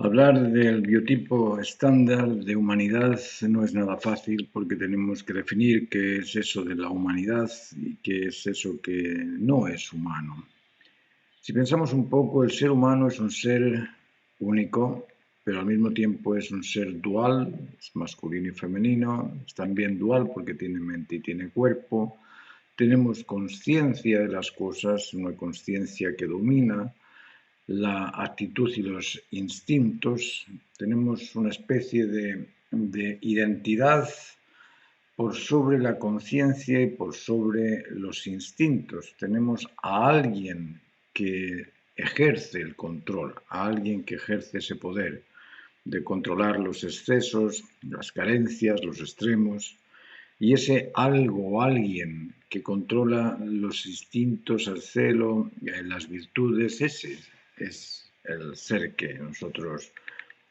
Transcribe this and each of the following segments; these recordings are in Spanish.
Hablar del biotipo estándar de humanidad no es nada fácil porque tenemos que definir qué es eso de la humanidad y qué es eso que no es humano. Si pensamos un poco, el ser humano es un ser único, pero al mismo tiempo es un ser dual, es masculino y femenino, es también dual porque tiene mente y tiene cuerpo. Tenemos conciencia de las cosas, una conciencia que domina la actitud y los instintos. Tenemos una especie de identidad por sobre la conciencia y por sobre los instintos. Tenemos a alguien que ejerce el control, a alguien que ejerce ese poder de controlar los excesos, las carencias, los extremos. Y ese algo o alguien que controla los instintos, el celo, las virtudes, ese es el ser que nosotros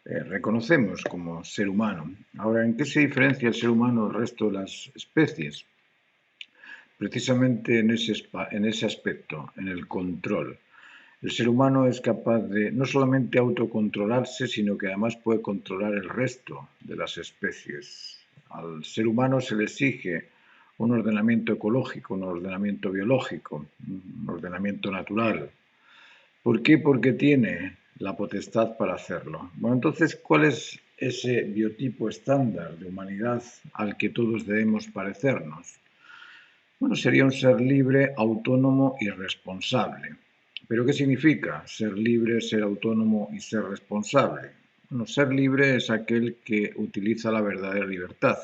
reconocemos como ser humano. Ahora, ¿en qué se diferencia el ser humano del resto de las especies? Precisamente en ese aspecto, en el control. El ser humano es capaz de no solamente autocontrolarse, sino que además puede controlar el resto de las especies. Al ser humano se le exige un ordenamiento ecológico, un ordenamiento biológico, un ordenamiento natural. ¿Por qué? Porque tiene la potestad para hacerlo. Bueno, entonces, ¿cuál es ese biotipo estándar de humanidad al que todos debemos parecernos? Bueno, sería un ser libre, autónomo y responsable. ¿Pero qué significa ser libre, ser autónomo y ser responsable? Bueno, ser libre es aquel que utiliza la verdadera libertad.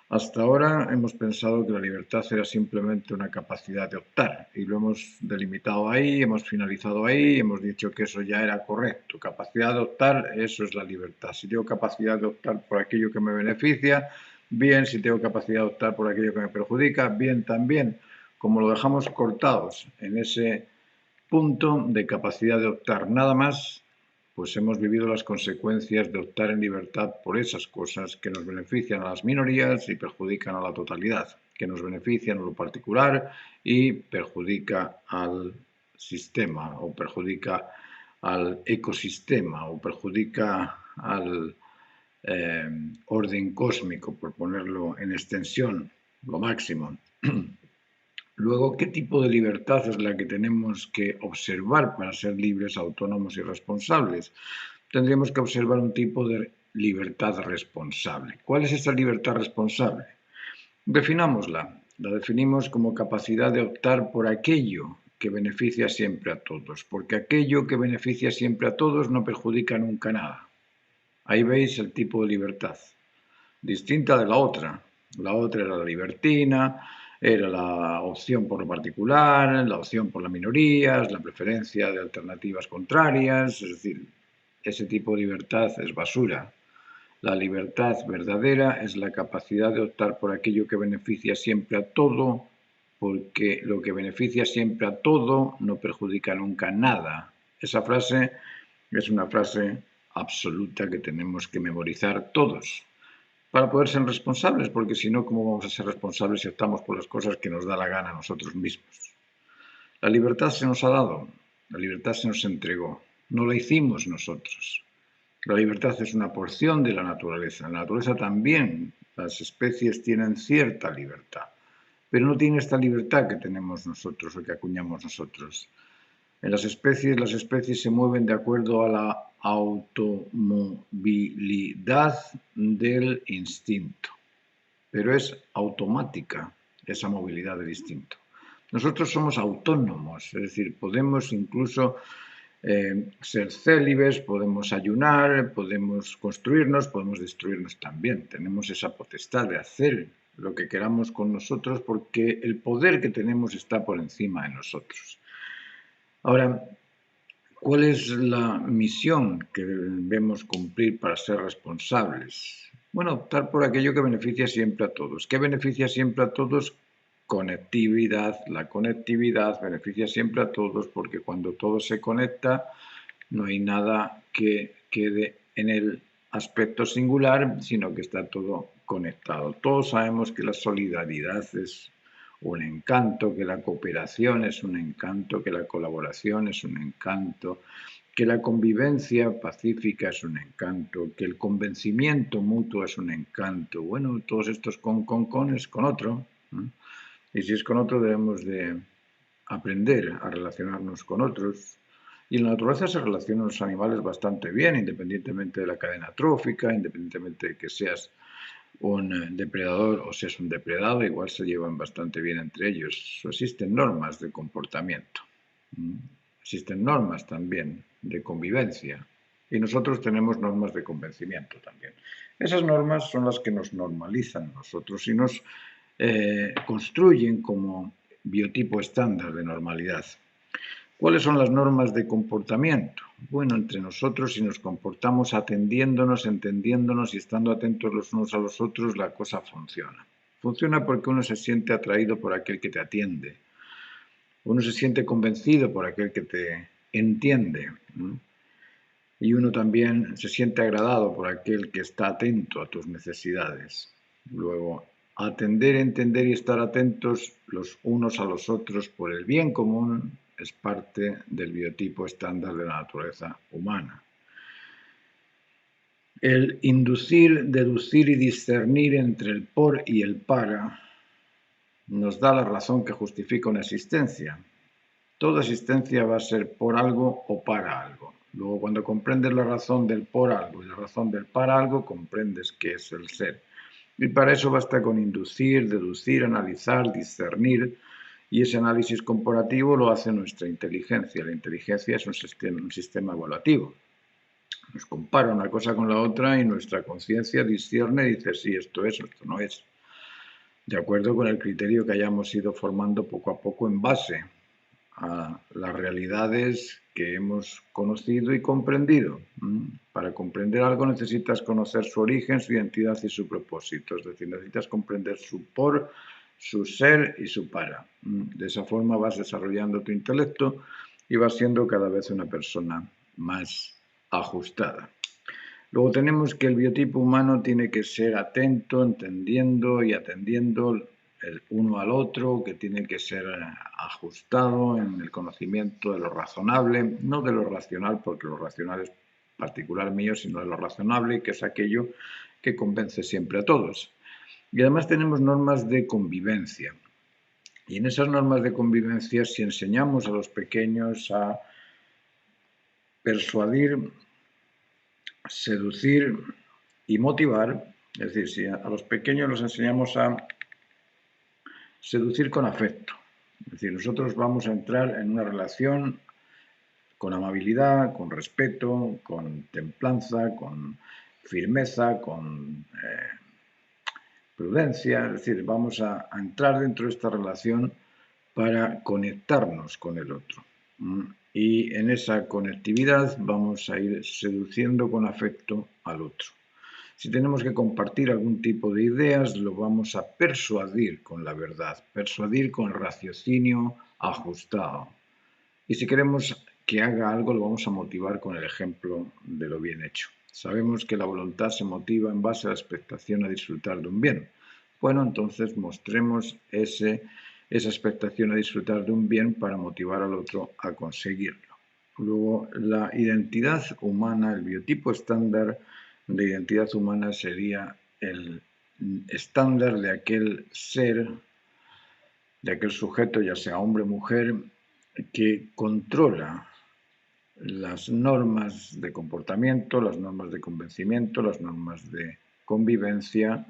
Hasta ahora hemos pensado que la libertad era simplemente una capacidad de optar y lo hemos delimitado ahí, hemos finalizado ahí, hemos dicho que eso ya era correcto. Capacidad de optar, eso es la libertad. Si tengo capacidad de optar por aquello que me beneficia, bien. Si tengo capacidad de optar por aquello que me perjudica, bien también. Como lo dejamos cortados en ese punto de capacidad de optar nada más, pues hemos vivido las consecuencias de optar en libertad por esas cosas que nos benefician a las minorías y perjudican a la totalidad, que nos benefician a lo particular y perjudica al sistema o perjudica al ecosistema o perjudica al orden cósmico, por ponerlo en extensión, lo máximo. Luego, ¿qué tipo de libertad es la que tenemos que observar para ser libres, autónomos y responsables? Tendríamos que observar un tipo de libertad responsable. ¿Cuál es esa libertad responsable? Definámosla. La definimos como capacidad de optar por aquello que beneficia siempre a todos, porque aquello que beneficia siempre a todos no perjudica nunca nada. Ahí veis el tipo de libertad, distinta de la otra. La otra era la libertina, era la opción por lo particular, la opción por las minorías, la preferencia de alternativas contrarias, es decir, ese tipo de libertad es basura. La libertad verdadera es la capacidad de optar por aquello que beneficia siempre a todo, porque lo que beneficia siempre a todo no perjudica nunca nada. Esa frase es una frase absoluta que tenemos que memorizar todos para poder ser responsables, porque si no, ¿cómo vamos a ser responsables si optamos por las cosas que nos da la gana a nosotros mismos? La libertad se nos ha dado, la libertad se nos entregó, no la hicimos nosotros. La libertad es una porción de la naturaleza. En la naturaleza también las especies tienen cierta libertad, pero no tienen esta libertad que tenemos nosotros o que acuñamos nosotros. En las especies se mueven de acuerdo a la automovilidad del instinto, pero es automática esa movilidad del instinto. Nosotros somos autónomos, es decir, podemos incluso ser célibes, podemos ayunar, podemos construirnos, podemos destruirnos también. Tenemos esa potestad de hacer lo que queramos con nosotros porque el poder que tenemos está por encima de nosotros. Ahora, ¿cuál es la misión que debemos cumplir para ser responsables? Bueno, optar por aquello que beneficia siempre a todos. ¿Qué beneficia siempre a todos? Conectividad. La conectividad beneficia siempre a todos porque cuando todo se conecta no hay nada que quede en el aspecto singular, sino que está todo conectado. Todos sabemos que la solidaridad es un encanto, que la cooperación es un encanto, que la colaboración es un encanto, que la convivencia pacífica es un encanto, que el convencimiento mutuo es un encanto. Bueno, todos estos con es con otro, ¿no? Y si es con otro debemos de aprender a relacionarnos con otros. Y en la naturaleza se relacionan los animales bastante bien, independientemente de la cadena trófica, independientemente de que seas un depredador o seas un depredado, igual se llevan bastante bien entre ellos. Existen normas de comportamiento, existen normas también de convivencia y nosotros tenemos normas de convencimiento también. Esas normas son las que nos normalizan nosotros y nos construyen como biotipo estándar de normalidad. ¿Cuáles son las normas de comportamiento? Bueno, entre nosotros, si nos comportamos atendiéndonos, entendiéndonos y estando atentos los unos a los otros, la cosa funciona. Funciona porque uno se siente atraído por aquel que te atiende. Uno se siente convencido por aquel que te entiende. Y uno también se siente agradado por aquel que está atento a tus necesidades. Luego, atender, entender y estar atentos los unos a los otros por el bien común es parte del biotipo estándar de la naturaleza humana. El inducir, deducir y discernir entre el por y el para nos da la razón que justifica una existencia. Toda existencia va a ser por algo o para algo. Luego, cuando comprendes la razón del por algo y la razón del para algo, comprendes qué es el ser. Y para eso basta con inducir, deducir, analizar, discernir. Y ese análisis comparativo lo hace nuestra inteligencia. La inteligencia es un sistema evaluativo. Nos compara una cosa con la otra y nuestra conciencia discierne y dice, sí, esto es, esto no es. De acuerdo con el criterio que hayamos ido formando poco a poco en base a las realidades que hemos conocido y comprendido. Para comprender algo necesitas conocer su origen, su identidad y su propósito. Es decir, necesitas comprender su por, su ser y su para. De esa forma vas desarrollando tu intelecto y vas siendo cada vez una persona más ajustada. Luego tenemos que el biotipo humano tiene que ser atento, entendiendo y atendiendo el uno al otro, que tiene que ser ajustado en el conocimiento de lo razonable, no de lo racional, porque lo racional es particular mío, sino de lo razonable, que es aquello que convence siempre a todos. Y además tenemos normas de convivencia. Y en esas normas de convivencia, si enseñamos a los pequeños a persuadir, seducir y motivar, es decir, si a los pequeños los enseñamos a seducir con afecto, es decir, nosotros vamos a entrar en una relación con amabilidad, con respeto, con templanza, con firmeza, con prudencia, es decir, vamos a entrar dentro de esta relación para conectarnos con el otro. Y en esa conectividad vamos a ir seduciendo con afecto al otro. Si tenemos que compartir algún tipo de ideas, lo vamos a persuadir con la verdad, persuadir con el raciocinio ajustado. Y si queremos que haga algo, lo vamos a motivar con el ejemplo de lo bien hecho. Sabemos que la voluntad se motiva en base a la expectación a disfrutar de un bien. Bueno, entonces mostremos esa expectación a disfrutar de un bien para motivar al otro a conseguirlo. Luego, la identidad humana, el biotipo estándar de identidad humana sería el estándar de aquel ser, de aquel sujeto, ya sea hombre o mujer, que controla las normas de comportamiento, las normas de convencimiento, las normas de convivencia,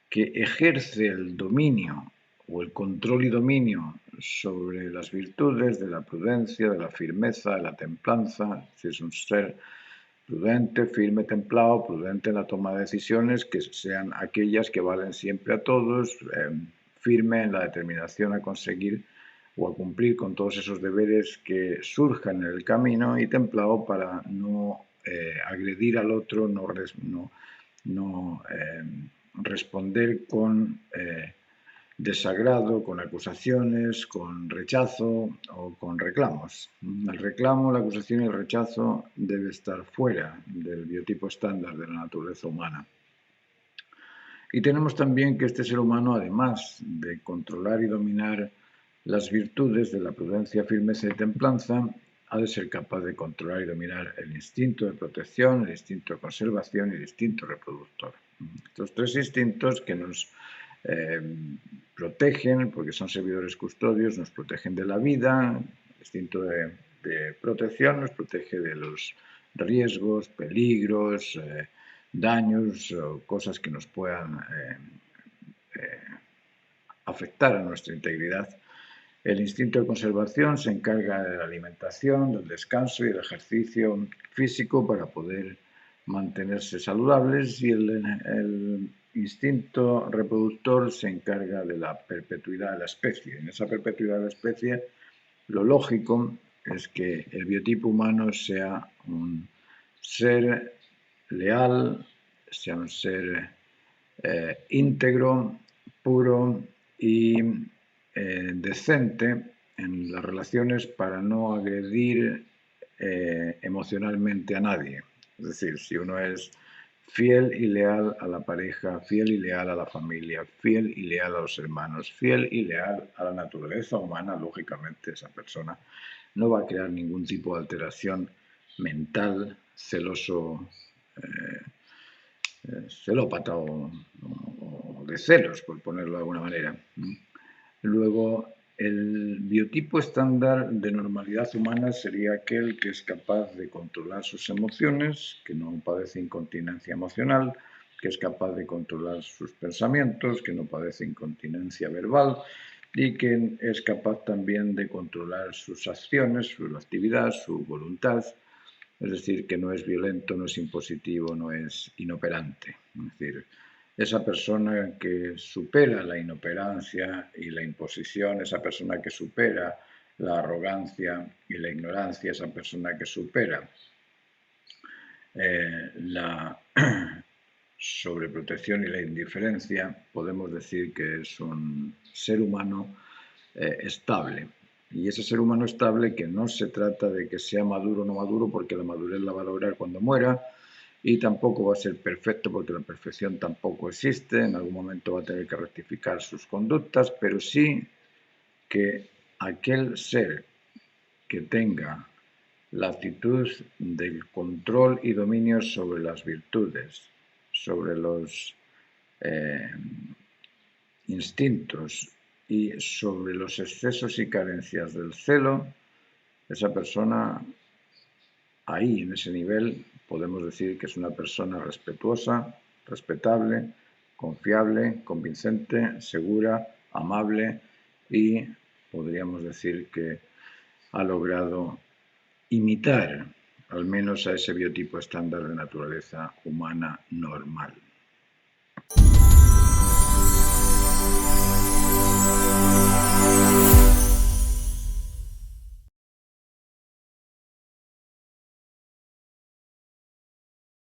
que ejerce el dominio o el control y dominio sobre las virtudes de la prudencia, de la firmeza, de la templanza. Si es un ser prudente, firme, templado, prudente en la toma de decisiones, que sean aquellas que valen siempre a todos, firme en la determinación a conseguir o a cumplir con todos esos deberes que surjan en el camino, y templado para no agredir al otro, no responder con desagrado, con acusaciones, con rechazo o con reclamos. El reclamo, la acusación y el rechazo debe estar fuera del biotipo estándar de la naturaleza humana. Y tenemos también que este ser humano, además de controlar y dominar las virtudes de la prudencia, firmeza y templanza, ha de ser capaz de controlar y dominar el instinto de protección, el instinto de conservación y el instinto reproductor. Estos tres instintos que nos protegen, porque son servidores custodios, nos protegen de la vida. El instinto de protección nos protege de los riesgos, peligros, daños o cosas que nos puedan afectar a nuestra integridad. El instinto de conservación se encarga de la alimentación, del descanso y el ejercicio físico para poder mantenerse saludables, y el instinto reproductor se encarga de la perpetuidad de la especie. En esa perpetuidad de la especie, lo lógico es que el biotipo humano sea un ser leal, sea un ser íntegro, puro y decente en las relaciones para no agredir emocionalmente a nadie. Es decir, si uno es fiel y leal a la pareja, fiel y leal a la familia, fiel y leal a los hermanos, fiel y leal a la naturaleza humana, lógicamente esa persona no va a crear ningún tipo de alteración mental, celópata o de celos, por ponerlo de alguna manera. Luego, el biotipo estándar de normalidad humana sería aquel que es capaz de controlar sus emociones, que no padece incontinencia emocional, que es capaz de controlar sus pensamientos, que no padece incontinencia verbal y que es capaz también de controlar sus acciones, su actividad, su voluntad. Es decir, que no es violento, no es impositivo, no es inoperante. Es decir, esa persona que supera la inoperancia y la imposición, esa persona que supera la arrogancia y la ignorancia, esa persona que supera la sobreprotección y la indiferencia, podemos decir que es un ser humano estable. Y ese ser humano estable, que no se trata de que sea maduro o no maduro, porque la madurez la va a lograr cuando muera, y tampoco va a ser perfecto porque la perfección tampoco existe, en algún momento va a tener que rectificar sus conductas, pero sí que aquel ser que tenga la actitud del control y dominio sobre las virtudes, sobre los instintos y sobre los excesos y carencias del celo, esa persona ahí, en ese nivel, podemos decir que es una persona respetuosa, respetable, confiable, convincente, segura, amable, y podríamos decir que ha logrado imitar al menos a ese biotipo estándar de naturaleza humana normal.